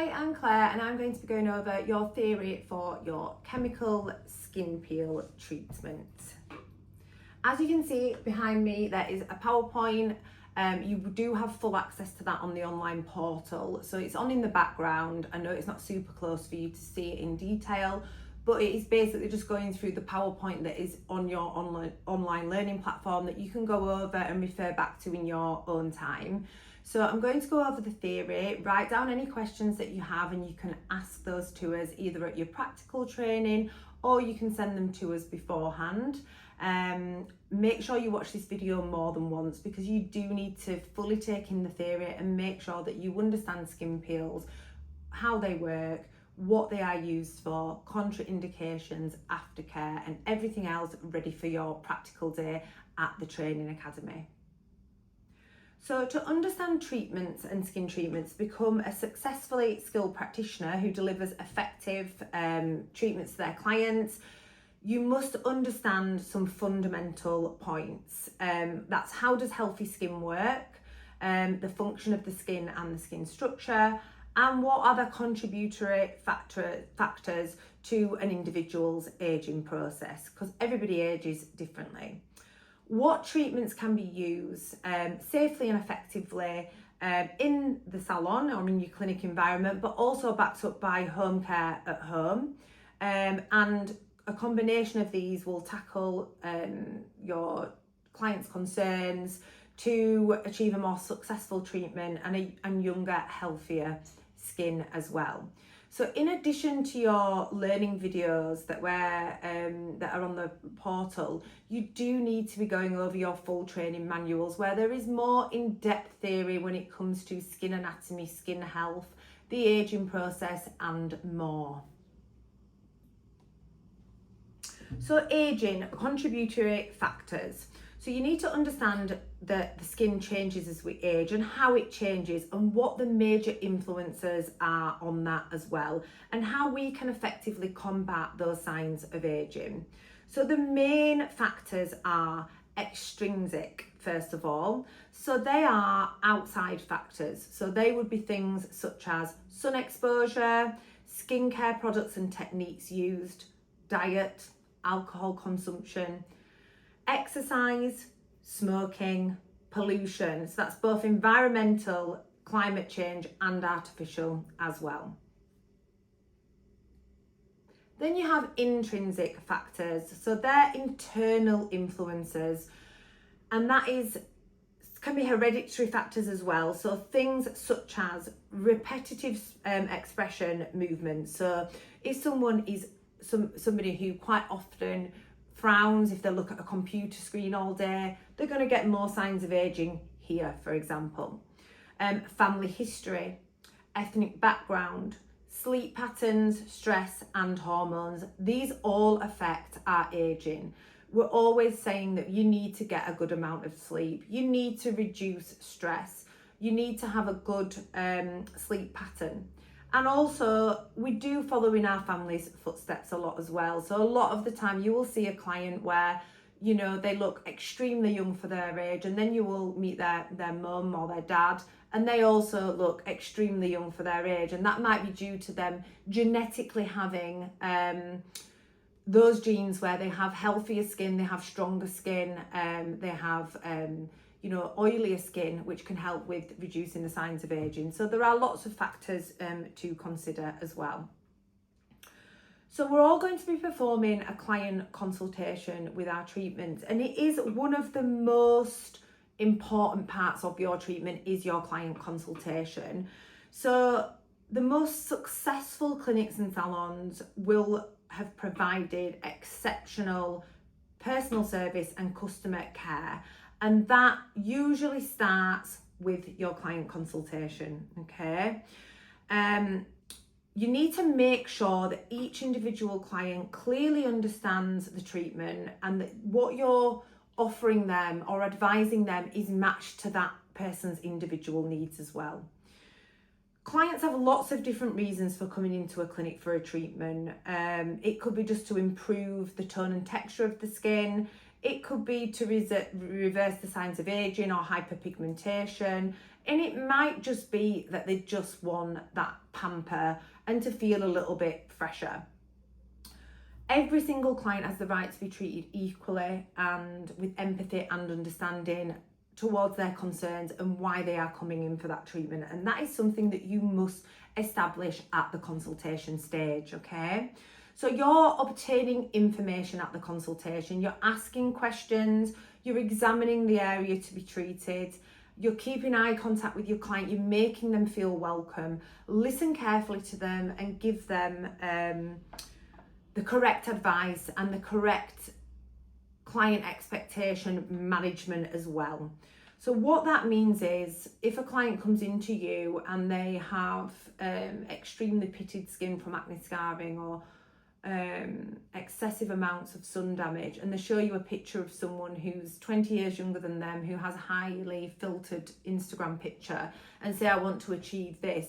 Hi, I'm Claire and I'm going to be going over your theory for your chemical skin peel treatment. As you can see behind me, there is a PowerPoint. You do have full access to that on the online portal. So it's on in the background. I know it's not super close for you to see it in detail, but it is basically just going through the PowerPoint that is on your online learning platform that you can go over and refer back to in your own time. So I'm going to go over the theory, write down any questions that you have, and you can ask those to us either at your practical training or you can send them to us beforehand. Make sure you watch this video more than once because you do need to fully take in the theory and make sure that you understand skin peels, how they work, what they are used for, contraindications, aftercare, and everything else ready for your practical day at the training academy. So to understand treatments and skin treatments, become a successfully skilled practitioner who delivers effective treatments to their clients, you must understand some fundamental points. That's how does healthy skin work, the function of the skin and the skin structure, and what are the contributory factors to an individual's aging process, because everybody ages differently. What treatments can be used safely and effectively in the salon or in your clinic environment, but also backed up by home care at home. And a combination of these will tackle your client's concerns to achieve a more successful treatment and younger, healthier skin as well. So in addition to your learning videos that are on the portal, you do need to be going over your full training manuals where there is more in-depth theory when it comes to skin anatomy, skin health, the aging process, and more. So aging, contributory factors. So you need to understand that the skin changes as we age and how it changes and what the major influences are on that as well, and how we can effectively combat those signs of aging. So the main factors are extrinsic, first of all. So they are outside factors. So they would be things such as sun exposure, skincare products and techniques used, diet, alcohol consumption, exercise, smoking, pollution. So that's both environmental, climate change, and artificial as well. Then you have intrinsic factors. So they're internal influences, and that can be hereditary factors as well. So things such as repetitive expression movements. So if someone is somebody who quite often frowns if they look at a computer screen all day, they're going to get more signs of aging here, for example. Family history, ethnic background, sleep patterns, stress, and hormones. These all affect our aging. We're always saying that you need to get a good amount of sleep. You need to reduce stress. You need to have a good sleep pattern. And also, we do follow in our family's footsteps a lot as well. So a lot of the time you will see a client where, you know, they look extremely young for their age, and then you will meet their mum or their dad, and they also look extremely young for their age. And that might be due to them genetically having those genes where they have healthier skin, they have stronger skin, they have oilier skin, which can help with reducing the signs of aging. So there are lots of factors to consider as well. So we're all going to be performing a client consultation with our treatment, and it is one of the most important parts of your treatment is your client consultation. So the most successful clinics and salons will have provided exceptional personal service and customer care. And that usually starts with your client consultation, okay? You need to make sure that each individual client clearly understands the treatment and that what you're offering them or advising them is matched to that person's individual needs as well. Clients have lots of different reasons for coming into a clinic for a treatment. It could be just to improve the tone and texture of the skin. It could be to reverse the signs of aging or hyperpigmentation. And it might just be that they just want that pamper and to feel a little bit fresher. Every single client has the right to be treated equally and with empathy and understanding towards their concerns and why they are coming in for that treatment. And that is something that you must establish at the consultation stage, okay? So you're obtaining information at the consultation, you're asking questions, you're examining the area to be treated, you're keeping eye contact with your client, you're making them feel welcome, listen carefully to them and give them the correct advice and the correct client expectation management as well. So what that means is if a client comes into you and they have extremely pitted skin from acne scarring or excessive amounts of sun damage, and they show you a picture of someone who's 20 years younger than them, who has a highly filtered Instagram picture, and say, I want to achieve this,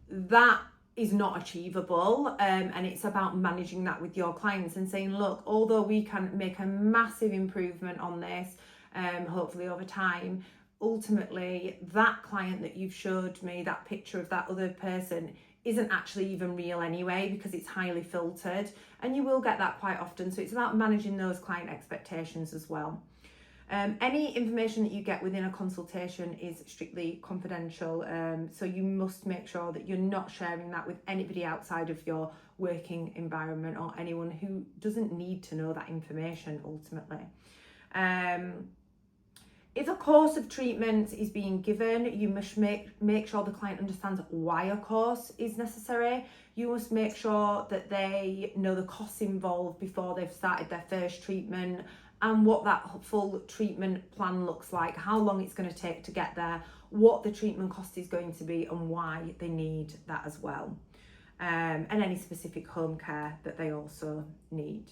that is not achievable, and it's about managing that with your clients and saying, look, although we can make a massive improvement on this, hopefully over time, ultimately that client that you've showed me, that picture of that other person, isn't actually even real anyway because it's highly filtered, and you will get that quite often. So it's about managing those client expectations as well. Any information that you get within a consultation is strictly confidential, so you must make sure that you're not sharing that with anybody outside of your working environment or anyone who doesn't need to know that information ultimately. If a course of treatment is being given, you must make sure the client understands why a course is necessary. You must make sure that they know the costs involved before they've started their first treatment and what that full treatment plan looks like, how long it's going to take to get there, what the treatment cost is going to be and why they need that as well. And any specific home care that they also need.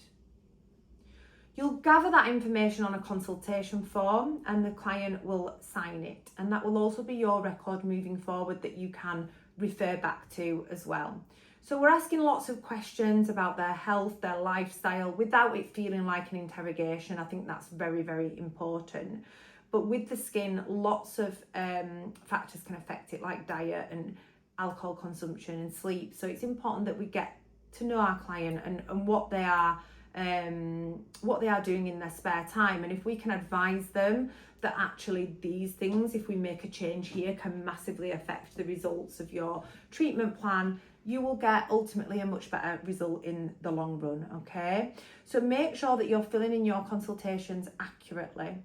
You'll gather that information on a consultation form and the client will sign it, and that will also be your record moving forward that you can refer back to as well. So we're asking lots of questions about their health, their lifestyle, without it feeling like an interrogation. I think that's very, very important. But with the skin, lots of factors can affect it, like diet and alcohol consumption and sleep. So it's important that we get to know our client and what they are doing in their spare time, and if we can advise them that actually these things, if we make a change here, can massively affect the results of your treatment plan, you will get ultimately a much better result in the long run, okay? So make sure that you're filling in your consultations accurately.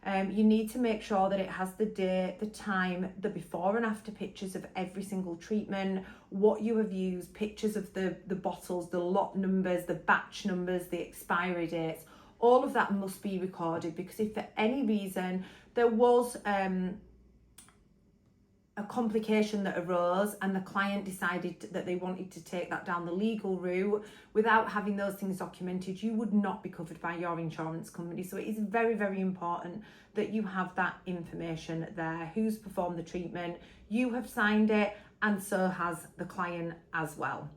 You need to make sure that it has the date, the time, the before and after pictures of every single treatment, what you have used, pictures of the bottles, the lot numbers, the batch numbers, the expiry dates. All of that must be recorded, because if for any reason there was a complication that arose and the client decided that they wanted to take that down the legal route without having those things documented, you would not be covered by your insurance company. So it is very, very important that you have that information there. Who's performed the treatment, you have signed it, and so has the client as well.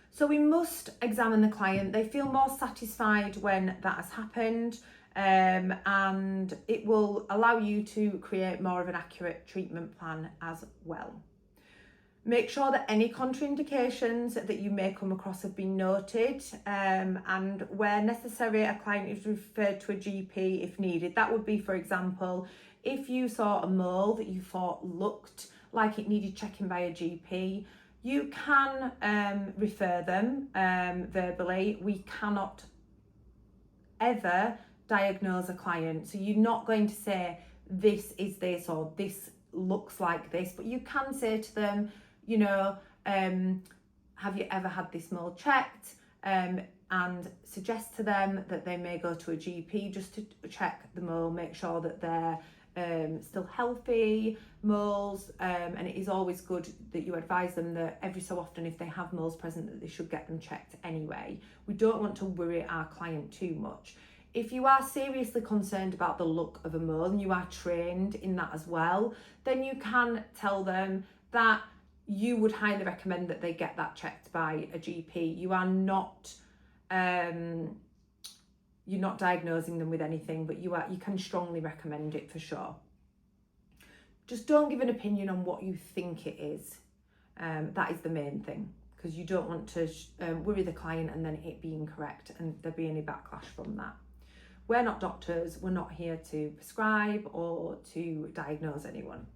So we must examine the client. They feel more satisfied when that has happened. And it will allow you to create more of an accurate treatment plan as well. Make sure that any contraindications that you may come across have been noted, and where necessary, a client is referred to a GP if needed. That would be, for example, if you saw a mole that you thought looked like it needed checking by a GP, you can refer them verbally. We cannot ever diagnose a client, so you're not going to say this is this or this looks like this, but you can say to them, you know, have you ever had this mole checked, and suggest to them that they may go to a GP just to check the mole, make sure that they're still healthy moles, and it is always good that you advise them that every so often, if they have moles present, that they should get them checked anyway. We don't want to worry our client too much. If you are seriously concerned about the look of a mole and you are trained in that as well, then you can tell them that you would highly recommend that they get that checked by a GP. You are not you're not diagnosing them with anything, but you can strongly recommend it for sure. Just don't give an opinion on what you think it is. That is the main thing, because you don't want to worry the client and then it be incorrect and there be any backlash from that. We're not doctors, we're not here to prescribe or to diagnose anyone.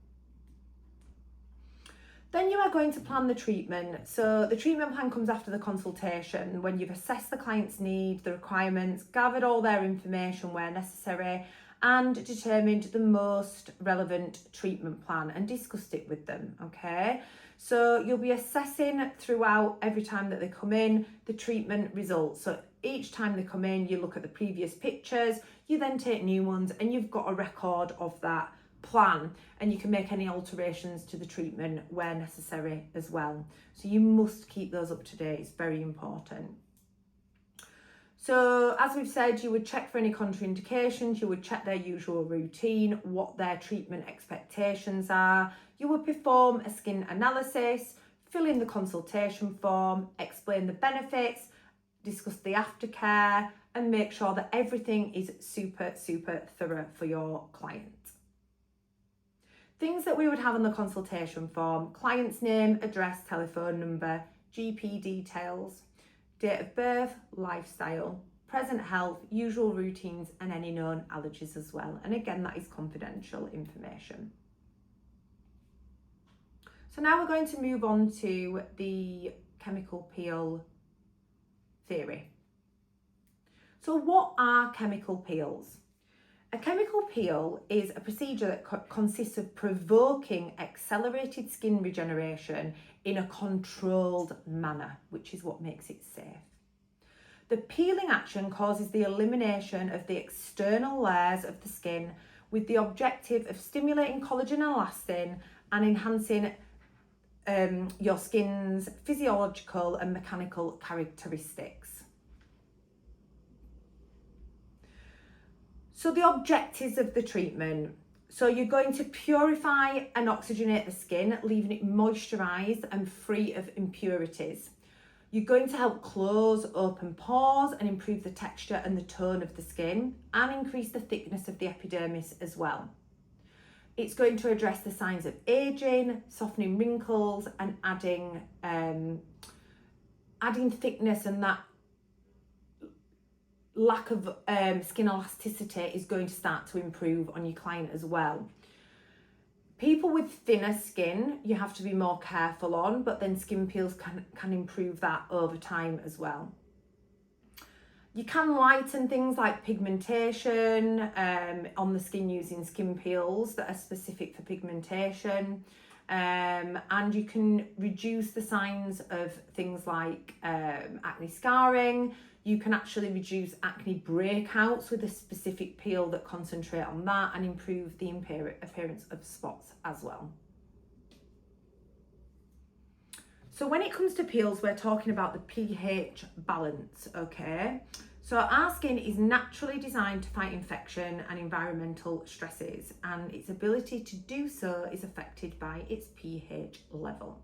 Then you are going to plan the treatment. So the treatment plan comes after the consultation, when you've assessed the client's needs, the requirements, gathered all their information where necessary, and determined the most relevant treatment plan and discussed it with them, okay? So you'll be assessing throughout, every time that they come in, the treatment results. So each time they come in, you look at the previous pictures, you then take new ones, and you've got a record of that plan, and you can make any alterations to the treatment where necessary as well. So you must keep those up to date, it's very important. So as we've said, you would check for any contraindications, you would check their usual routine, what their treatment expectations are, you would perform a skin analysis, fill in the consultation form, explain the benefits, discuss the aftercare, and make sure that everything is super thorough for your client. Things that we would have on the consultation form: client's name, address, telephone number, GP details, date of birth, lifestyle, present health, usual routines, and any known allergies as well. And again, that is confidential information. So now we're going to move on to the chemical peel theory. So what are chemical peels? A chemical peel is a procedure that consists of provoking accelerated skin regeneration in a controlled manner, which is what makes it safe. The peeling action causes the elimination of the external layers of the skin with the objective of stimulating collagen and elastin and enhancing your skin's physiological and mechanical characteristics. So the objectives of the treatment. So you're going to purify and oxygenate the skin, leaving it moisturised and free of impurities. You're going to help close open pores and improve the texture and the tone of the skin, and increase the thickness of the epidermis as well. It's going to address the signs of aging, softening wrinkles, and adding thickness, and that lack of skin elasticity is going to start to improve on your client as well. People with thinner skin, you have to be more careful on, but then skin peels can improve that over time as well. You can lighten things like pigmentation on the skin using skin peels that are specific for pigmentation. And you can reduce the signs of things like acne scarring. You can actually reduce acne breakouts with a specific peel that concentrate on that and improve the appearance of spots as well. So when it comes to peels, we're talking about the pH balance, okay? So our skin is naturally designed to fight infection and environmental stresses, and its ability to do so is affected by its pH level.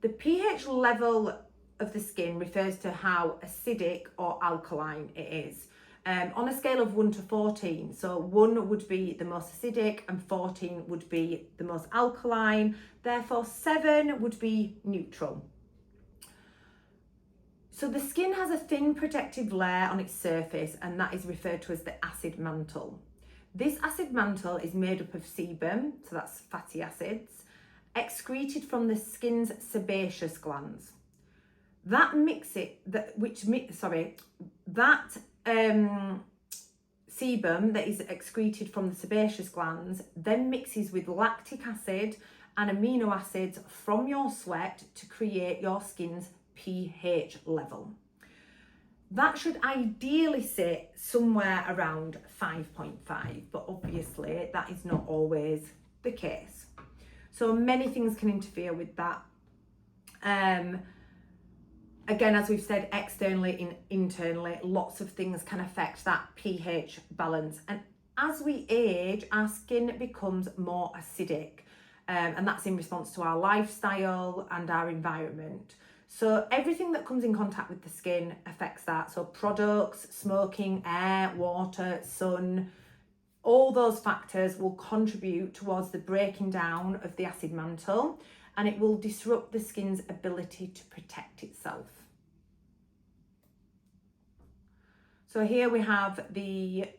The pH level of the skin refers to how acidic or alkaline it is. On a scale of 1 to 14, so 1 would be the most acidic and 14 would be the most alkaline, therefore 7 would be neutral. So the skin has a thin protective layer on its surface, and that is referred to as the acid mantle. This acid mantle is made up of sebum, so that's fatty acids, excreted from the skin's sebaceous glands. That sebum that is excreted from the sebaceous glands then mixes with lactic acid and amino acids from your sweat to create your skin's pH level. That should ideally sit somewhere around 5.5, but obviously that is not always the case. So many things can interfere with that. Again, as we've said, externally and internally, lots of things can affect that pH balance. And as we age, our skin becomes more acidic, and that's in response to our lifestyle and our environment. So everything that comes in contact with the skin affects that. So products, smoking, air, water, sun, all those factors will contribute towards the breaking down of the acid mantle, and it will disrupt the skin's ability to protect itself. So here we have the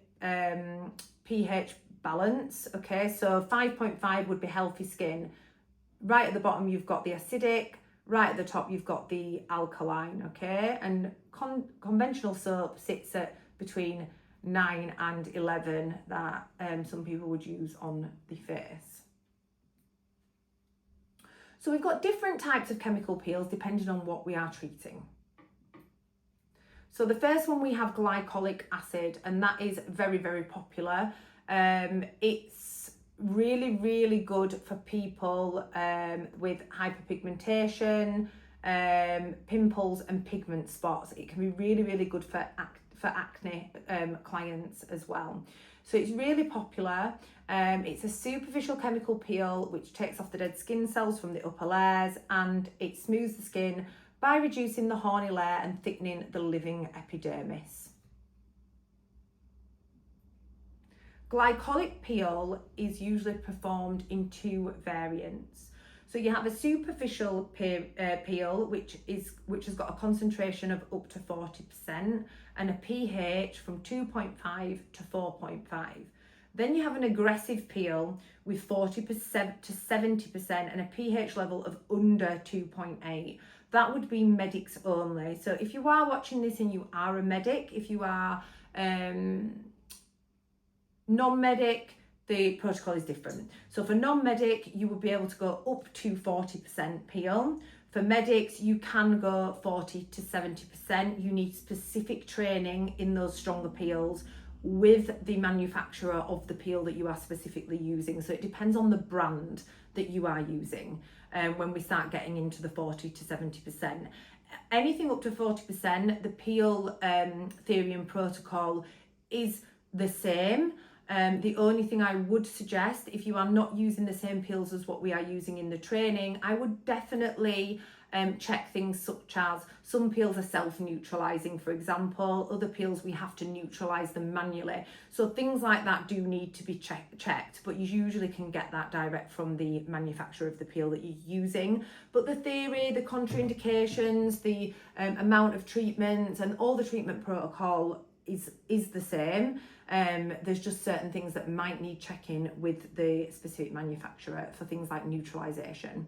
pH balance. Okay, so 5.5 would be healthy skin. Right at the bottom you've got the acidic, right at the top you've got the alkaline. Okay, and conventional soap sits at between 9 and 11 that some people would use on the face. So we've got different types of chemical peels depending on what we are treating. So the first one we have glycolic acid, and that is very, very popular. It's really good for people with hyperpigmentation, pimples and pigment spots. It can be really good for acne clients as well. So it's really popular. It's a superficial chemical peel which takes off the dead skin cells from the upper layers, and it smooths the skin by reducing the horny layer and thickening the living epidermis. Glycolic peel is usually performed in two variants. So you have a superficial peel which has got a concentration of up to 40% and a pH from 2.5 to 4.5. Then you have an aggressive peel with 40% to 70% and a pH level of under 2.8. That would be medics only. So if you are watching this and you are a medic, if you are non-medic, the protocol is different. So for non-medic, you would be able to go up to 40% peel. For medics, you can go 40 to 70%. You need specific training in those stronger peels with the manufacturer of the peel that you are specifically using. So it depends on the brand that you are using when we start getting into the 40 to 70%. Anything up to 40%, the peel theory and protocol is the same. The only thing I would suggest, if you are not using the same peels as what we are using in the training, I would definitely check things such as some peels are self-neutralizing, for example. Other peels we have to neutralize them manually. So things like that do need to be checked, but you usually can get that direct from the manufacturer of the peel that you're using. But the theory, the contraindications, the amount of treatment and all the treatment protocol is the same. There's just certain things that might need checking with the specific manufacturer for things like neutralization.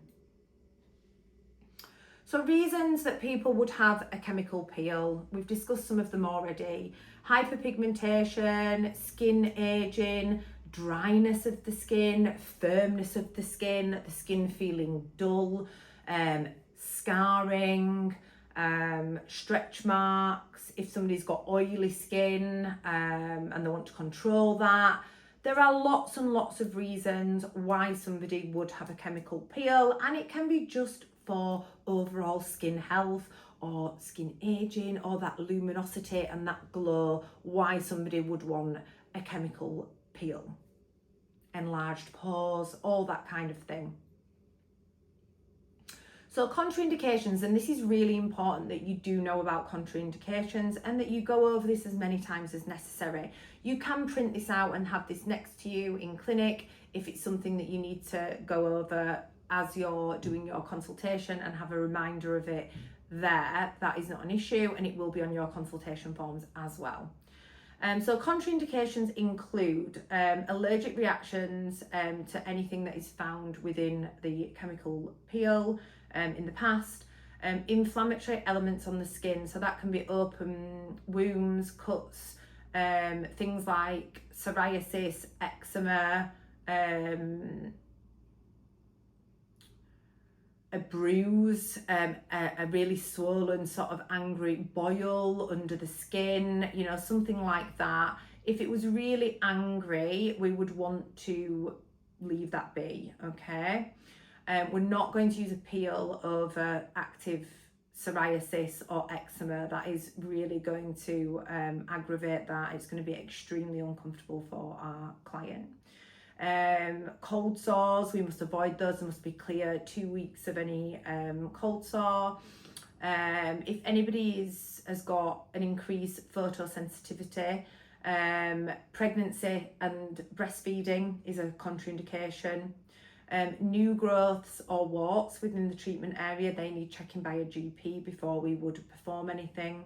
So reasons that people would have a chemical peel, we've discussed some of them already. Hyperpigmentation, skin aging, dryness of the skin, firmness of the skin feeling dull, scarring, stretch marks, if somebody's got oily skin and they want to control that. There are lots and lots of reasons why somebody would have a chemical peel, and it can be just for overall skin health or skin aging or that luminosity and that glow, why somebody would want a chemical peel. Enlarged pores, all that kind of thing. So contraindications, and this is really important that you do know about contraindications and that you go over this as many times as necessary. You can print this out and have this next to you in clinic if it's something that you need to go over as you're doing your consultation and have a reminder of it there. That is not an issue, and it will be on your consultation forms as well. So contraindications include allergic reactions to anything that is found within the chemical peel in the past, inflammatory elements on the skin, so that can be open wounds, cuts, things like psoriasis, eczema, a bruise, a really swollen sort of angry boil under the skin, you know, something like that. If it was really angry, we would want to leave that be, okay? We're not going to use a peel over active psoriasis or eczema. That is really going to aggravate that. It's going to be extremely uncomfortable for our client. Cold sores, we must avoid those. There must be clear 2 weeks of any cold sore. If anybody has got an increased photosensitivity, Pregnancy and breastfeeding is a contraindication. New growths or warts within the treatment area, they need checking by a GP before we would perform anything.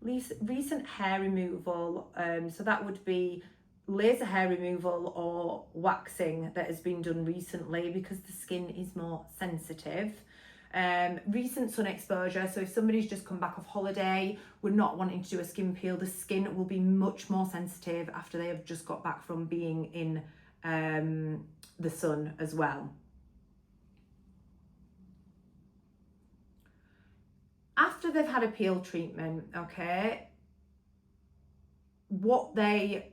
Recent hair removal, so that would be laser hair removal or waxing that has been done recently because the skin is more sensitive. Recent sun exposure, so if somebody's just come back off holiday, we're not wanting to do a skin peel, the skin will be much more sensitive after they have just got back from being in the sun as well. After they've had a peel treatment, okay, what they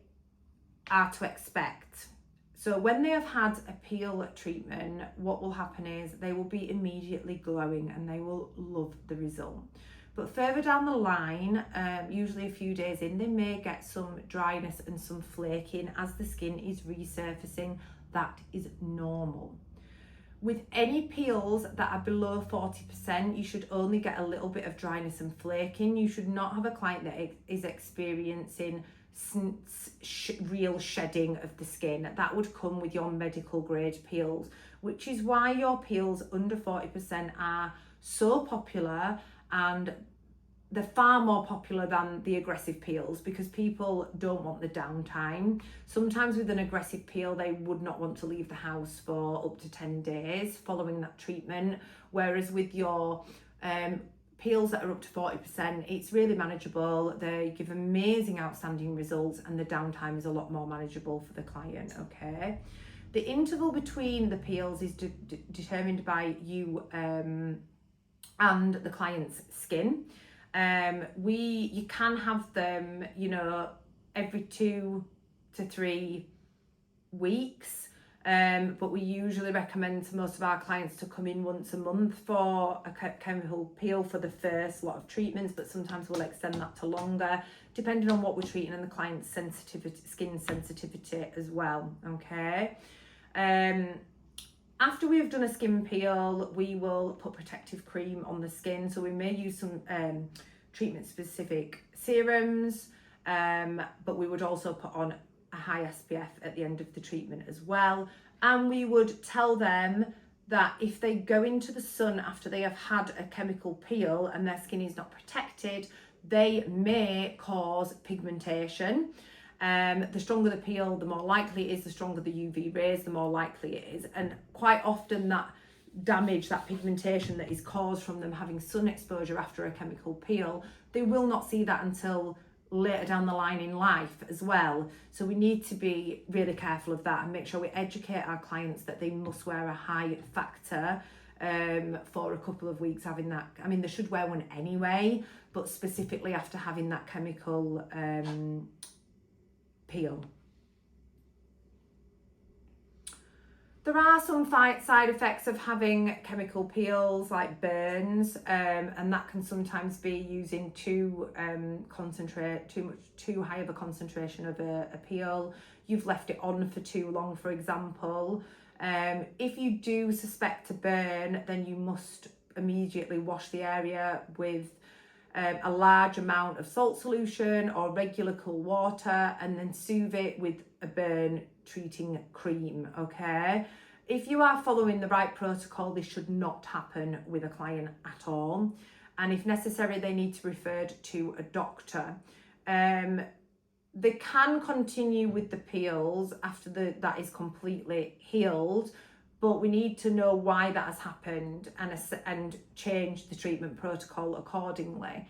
are to expect. So when they have had a peel treatment, what will happen is they will be immediately glowing and they will love the result. But further down the line, usually a few days in, they may get some dryness and some flaking as the skin is resurfacing. That is normal. With any peels that are below 40%, you should only get a little bit of dryness and flaking. You should not have a client that is experiencing real shedding of the skin. That would come with your medical grade peels, which is why your peels under 40% are so popular, and they're far more popular than the aggressive peels because people don't want the downtime. Sometimes with an aggressive peel, they would not want to leave the house for up to 10 days following that treatment. Whereas with your peels that are up to 40%, it's really manageable. They give amazing outstanding results and the downtime is a lot more manageable for the client, okay? The interval between the peels is determined by you and the client's skin. You can have them, every 2 to 3 weeks. But we usually recommend to most of our clients to come in once a month for a chemical peel for the first lot of treatments, but sometimes we'll extend that to longer, depending on what we're treating and the client's skin sensitivity as well, okay? After we've done a skin peel, we will put protective cream on the skin. So we may use some treatment-specific serums, but we would also put on a high SPF at the end of the treatment as well. And we would tell them that if they go into the sun after they have had a chemical peel and their skin is not protected, they may cause pigmentation. The stronger the peel, the more likely it is, the stronger the UV rays, the more likely it is. And quite often that damage, that pigmentation that is caused from them having sun exposure after a chemical peel, they will not see that until later down the line in life as well. So we need to be really careful of that and make sure we educate our clients that they must wear a high factor for a couple of weeks having that. I mean, they should wear one anyway, but specifically after having that chemical peel. There are some side effects of having chemical peels, like burns, and that can sometimes be using too high of a concentration of a peel. You've left it on for too long, for example. If you do suspect a burn, then you must immediately wash the area with a large amount of salt solution or regular cool water, and then soothe it with a burn treating cream, okay? If you are following the right protocol, this should not happen with a client at all. And if necessary, they need to be referred to a doctor. They can continue with the peels after that is completely healed, but we need to know why that has happened and change the treatment protocol accordingly.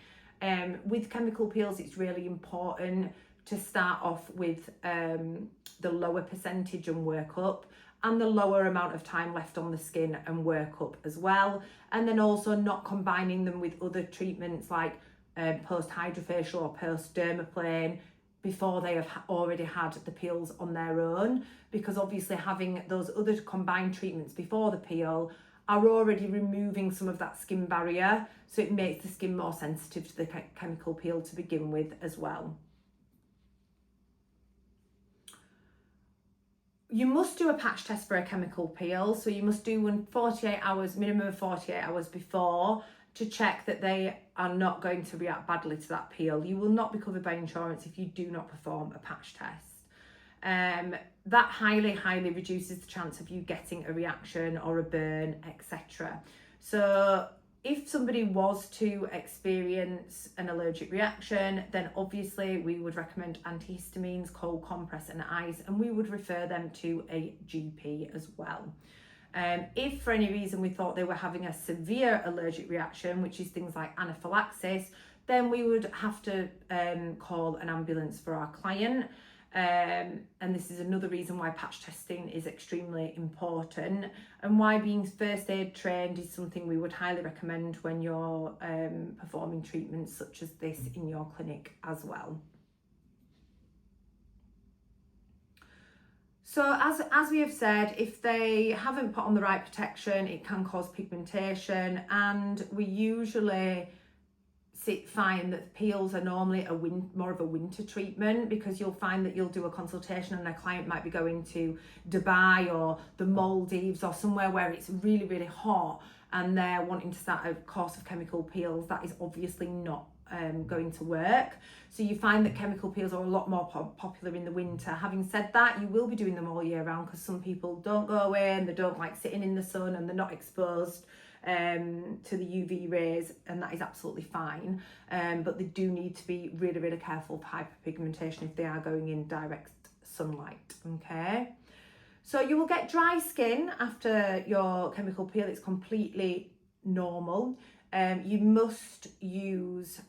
With chemical peels, it's really important to start off with the lower percentage and work up, and the lower amount of time left on the skin and work up as well. And then also not combining them with other treatments like post-hydrofacial or post-dermaplane before they have already had the peels on their own, because obviously having those other combined treatments before the peel are already removing some of that skin barrier, so it makes the skin more sensitive to the chemical peel to begin with as well. You must do a patch test for a chemical peel, so you must do one 48 hours, minimum of 48 hours before, to check that they are not going to react badly to that peel. You will not be covered by insurance if you do not perform a patch test. That highly reduces the chance of you getting a reaction or a burn, etc. So if somebody was to experience an allergic reaction, then obviously we would recommend antihistamines, cold compress and ice, and we would refer them to a GP as well. If for any reason we thought they were having a severe allergic reaction, which is things like anaphylaxis, then we would have to call an ambulance for our client. And this is another reason why patch testing is extremely important, and why being first aid trained is something we would highly recommend when you're performing treatments such as this in your clinic as well. So as we have said, if they haven't put on the right protection, it can cause pigmentation, and we usually find that peels are normally more of a winter treatment, because you'll find that you'll do a consultation and a client might be going to Dubai or the Maldives or somewhere where it's really hot, and they're wanting to start a course of chemical peels. That is obviously not going to work. So you find that chemical peels are a lot more popular in the winter. Having said that, you will be doing them all year round, because some people don't go away and they don't like sitting in the sun and they're not exposed to the UV rays, and that is absolutely fine, but they do need to be really careful for hyperpigmentation if they are going in direct sunlight. Okay, so you will get dry skin after your chemical peel. It's completely normal. You must use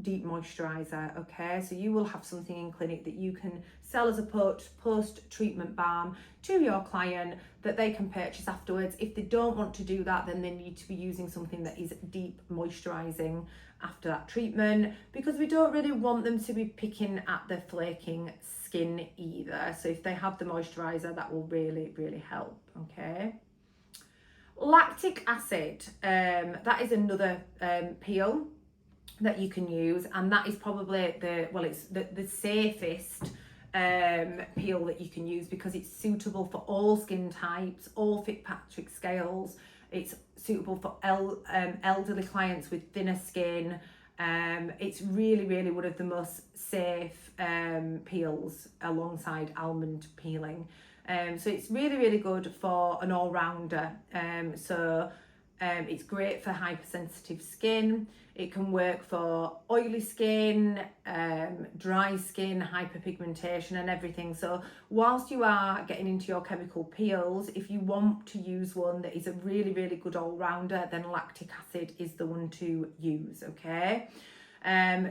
deep moisturizer. Okay, so you will have something in clinic that you can sell as a post-treatment balm to your client that they can purchase afterwards. If they don't want to do that, then they need to be using something that is deep moisturizing after that treatment, because we don't really want them to be picking at the flaking skin either. So if they have the moisturizer, that will really help. Okay, lactic acid, that is another peel that you can use, and that is probably the safest peel that you can use, because it's suitable for all skin types, all Fitzpatrick scales. It's suitable for elderly clients with thinner skin. It's really one of the most safe peels alongside almond peeling. So it's really good for an all-rounder. It's great for hypersensitive skin. It can work for oily skin, dry skin, hyperpigmentation and everything. So whilst you are getting into your chemical peels, if you want to use one that is a really good all-rounder, then lactic acid is the one to use. Okay,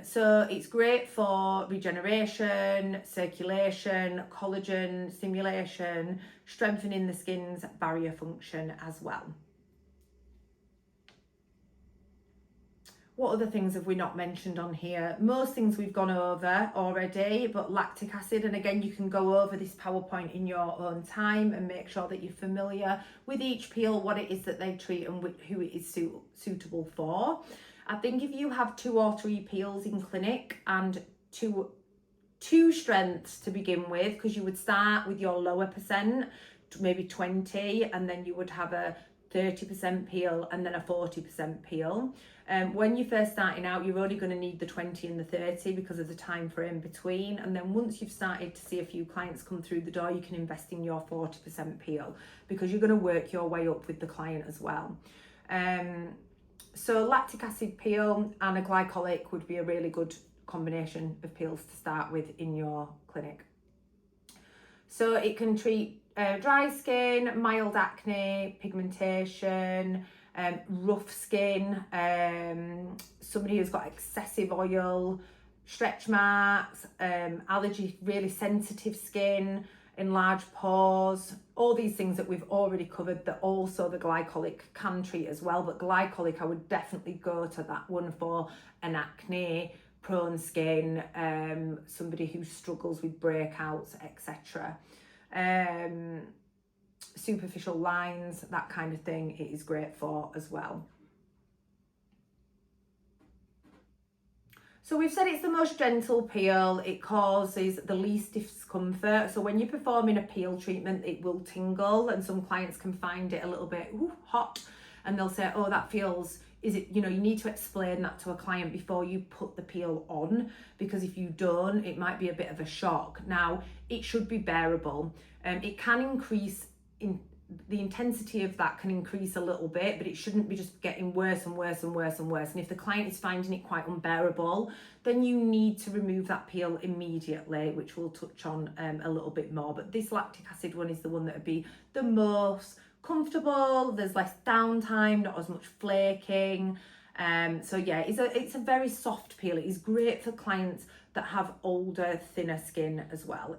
so it's great for regeneration, circulation, collagen stimulation, strengthening the skin's barrier function as well. What other things have we not mentioned on here? Most things we've gone over already, but lactic acid, and again, you can go over this PowerPoint in your own time and make sure that you're familiar with each peel, what it is that they treat and who it is suitable for. I think if you have 2 or 3 peels in clinic and two strengths to begin with, because you would start with your lower percent, maybe 20, and then you would have a 30% peel and then a 40% peel. When you're first starting out, you're only going to need the 20 and the 30 because of the time frame between, and then once you've started to see a few clients come through the door, you can invest in your 40% peel, because you're going to work your way up with the client as well. So lactic acid peel and a glycolic would be a really good combination of peels to start with in your clinic. So it can treat dry skin, mild acne, pigmentation, rough skin, somebody who's got excessive oil, stretch marks, allergy, really sensitive skin, enlarged pores, all these things that we've already covered that also the glycolic can treat as well. But glycolic, I would definitely go to that one for an acne prone skin, somebody who struggles with breakouts, etc. Superficial lines, that kind of thing, it is great for as well. So we've said it's the most gentle peel, it causes the least discomfort. So when you're performing a peel treatment, it will tingle, and some clients can find it a little bit hot. and they'll say, oh, that feels, is it, you need to explain that to a client before you put the peel on, because if you don't, it might be a bit of a shock. Now, it should be bearable. It can increase the intensity of that can increase a little bit, but it shouldn't be just getting worse and worse and worse and worse. And if the client is finding it quite unbearable, then you need to remove that peel immediately, which we'll touch on a little bit more. But this lactic acid one is the one that would be the most comfortable. There's less downtime, not as much flaking. So yeah, it's a very soft peel. It is great for clients that have older, thinner skin as well.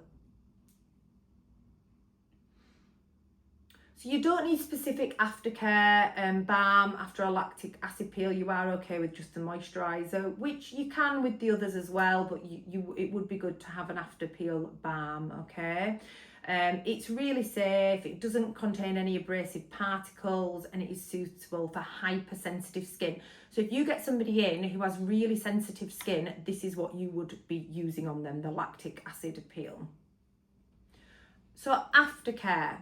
So you don't need specific aftercare balm after a lactic acid peel. You are okay with just the moisturiser, which you can with the others as well, but it would be good to have an after peel balm, okay? It's really safe, it doesn't contain any abrasive particles, and it is suitable for hypersensitive skin. So if you get somebody in who has really sensitive skin, this is what you would be using on them, the lactic acid peel. So aftercare.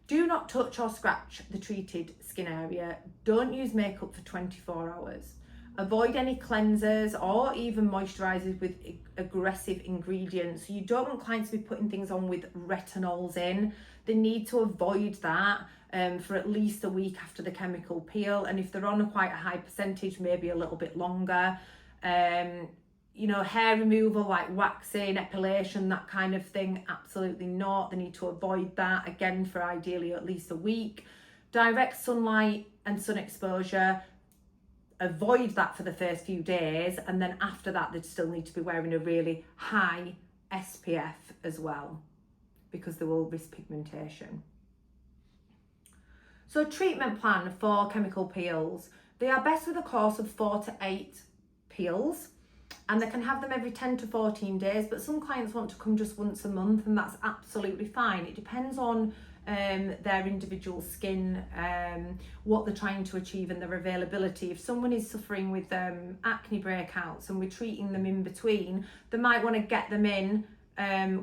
Do not touch or scratch the treated skin area. Don't use makeup for 24 hours. Avoid any cleansers or even moisturisers with aggressive ingredients. So you don't want clients to be putting things on with retinols in. They need to avoid that for at least a week after the chemical peel. And if they're on quite a high percentage, maybe a little bit longer. Hair removal like waxing, epilation, that kind of thing, absolutely not. They need to avoid that, again, for ideally at least a week. Direct sunlight and sun exposure, avoid that for the first few days, and then after that they'd still need to be wearing a really high SPF as well, because they will risk pigmentation. So treatment plan for chemical peels. They are best with a course of 4 to 8 peels. And they can have them every 10 to 14 days, but some clients want to come just once a month, and that's absolutely fine. It depends on their individual skin, what they're trying to achieve and their availability. If someone is suffering with acne breakouts and we're treating them in between, they might want to get them in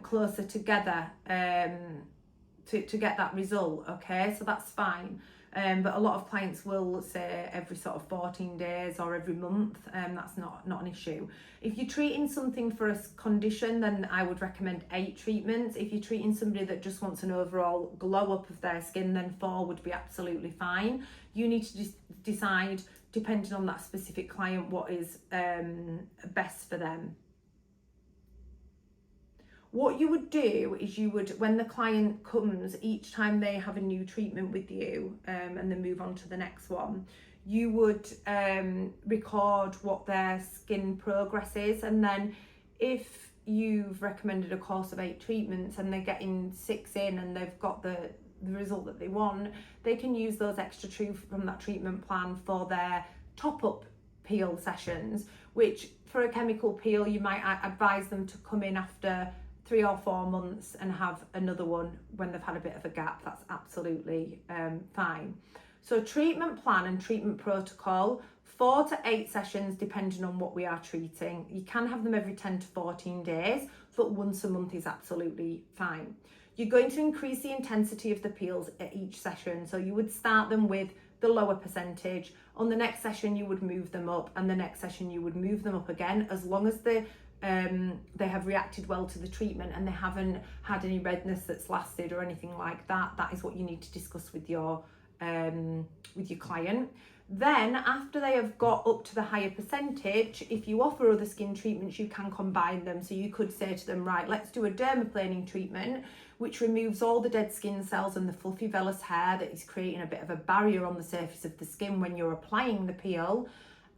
closer together to get that result, okay? So that's fine. But a lot of clients will say every sort of 14 days or every month. That's not an issue. If you're treating something for a condition, then I would recommend 8 treatments. If you're treating somebody that just wants an overall glow up of their skin, then 4 would be absolutely fine. You need to decide, depending on that specific client, what is best for them. What you would do is when the client comes, each time they have a new treatment with you and then move on to the next one, you would record what their skin progress is. And then if you've recommended a course of 8 treatments and they're getting 6 in and they've got the result that they want, they can use those extra from that treatment plan for their top-up peel sessions, which for a chemical peel, you might advise them to come in after 3 or 4 months and have another one when they've had a bit of a gap. That's absolutely fine. So treatment plan and treatment protocol, 4 to 8 sessions depending on what we are treating. You can have them every 10 to 14 days, but once a month is absolutely fine. You're going to increase the intensity of the peels at each session. So you would start them with the lower percentage. On the next session, you would move them up, and the next session you would move them up again, as long as they have reacted well to the treatment and they haven't had any redness that's lasted or anything like that. That is what you need to discuss with your client. Then after they have got up to the higher percentage, if you offer other skin treatments, you can combine them. So you could say to them, right, let's do a dermaplaning treatment, which removes all the dead skin cells and the fluffy vellus hair that is creating a bit of a barrier on the surface of the skin when you're applying the peel.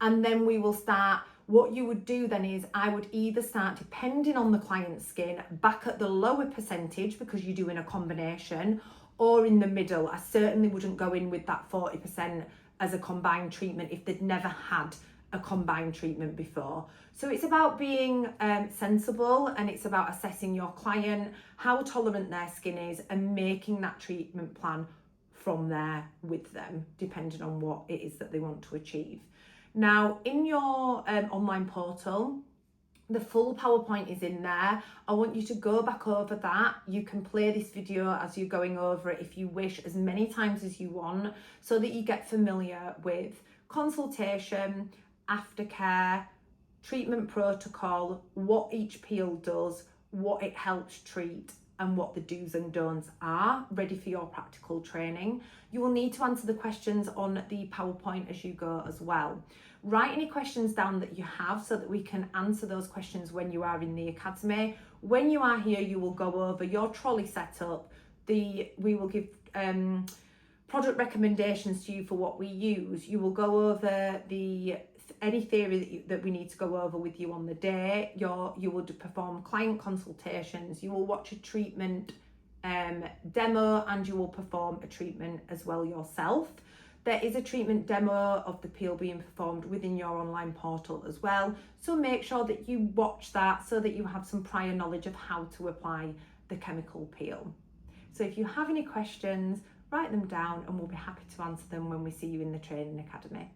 And then we will start. What you would do then is I would either start, depending on the client's skin, back at the lower percentage because you're doing a combination, or in the middle. I certainly wouldn't go in with that 40% as a combined treatment if they'd never had a combined treatment before. So it's about being sensible, and it's about assessing your client, how tolerant their skin is, and making that treatment plan from there with them, depending on what it is that they want to achieve. Now, in your online portal, The full PowerPoint is in there. I want you to go back over that. You can play this video as you're going over it if you wish, as many times as you want, so that you get familiar with consultation, aftercare, treatment protocol, what each peel does, what it helps treat, and what the do's and don'ts are, ready for your practical training. You will need to answer the questions on the PowerPoint as you go as well. Write any questions down that you have so that we can answer those questions when you are in the academy. When you are here, you will go over your trolley setup. We will give product recommendations to you for what we use. You will go over any theory that we need to go over with you on the day. You will perform client consultations. You will watch a treatment demo, and you will perform a treatment as well yourself. There is a treatment demo of the peel being performed within your online portal as well. So make sure that you watch that so that you have some prior knowledge of how to apply the chemical peel. So if you have any questions, write them down and we'll be happy to answer them when we see you in the training academy.